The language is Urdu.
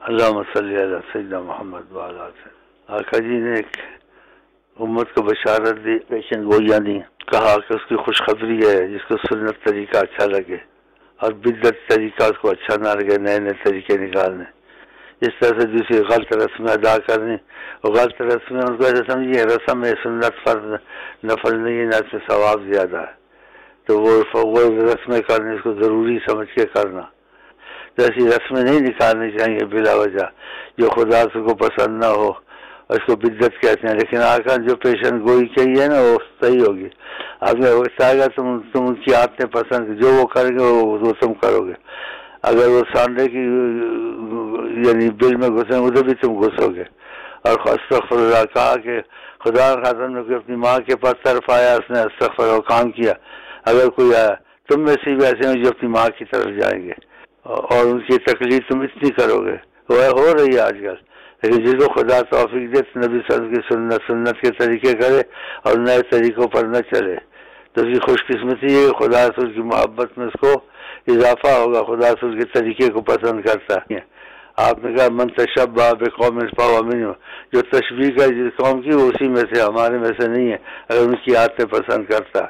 اللہم صلی علی سیدنا محمد وعلی آلہ۔ آقا جی نے ایک امت کو بشارت دی، پیشن گوئیاں دی، کہا کہ اس کی خوشخبری ہے جس کو سنت طریقہ اچھا لگے اور بدعت طریقہ اس کو اچھا نہ لگے، نئے نئے طریقے نکالنے، اس طرح سے دوسری غلط رسمیں ادا کرنی، اور غلط رسمیں ان کو ایسا سمجھیے رسم ہے، سنت فرض نفل نہیں ہے، نہ اس میں ثواب زیادہ ہے، تو وہ رسمیں کرنے اس کو ضروری سمجھ کے کرنا، تو ایسی رسمیں نہیں نکالنی چاہیے بلا وجہ جو خدا سے کو پسند نہ ہو، اور اس کو بدعت کہتے ہیں۔ لیکن آقا جو پیشن گوئی کہی ہے نا وہ صحیح ہوگی، اگر وقت آئے گا تم ان کی عادتیں پسند، جو وہ کریں گے وہ تم کرو گے، اگر وہ سانڈے کی یعنی بل میں گھسیں ادھر بھی تم گھسو گے۔ اور استغفر اللہ کہا کہ خدا خاطر نے اپنی ماں کے پاس طرف آیا، اس نے استغفر اللہ کام کیا، اگر کوئی آیا تم میں سے بھی ایسے ہیں جو اپنی ماں کی طرف جائیں گے اور ان کی تکلیف تم اتنی کرو گے، وہ ہو رہی ہے آج کل، لیکن جس کو خدا توفیق دے نبی صلی اللہ علیہ وسلم کی سنت کے طریقے کرے اور نئے طریقوں پر نہ چلے تو اس کی خوش قسمتی ہے کہ خدا رسول کی محبت میں اس کو اضافہ ہوگا، خدا رسول کے طریقے کو پسند کرتا ہے۔ آپ نے کہا من تشبہ بقوم فہو منہم، جو تشبیہ کا جس قوم کی وہ اسی میں سے، ہمارے میں سے نہیں ہے، اگر ان کی عادتیں پسند کرتا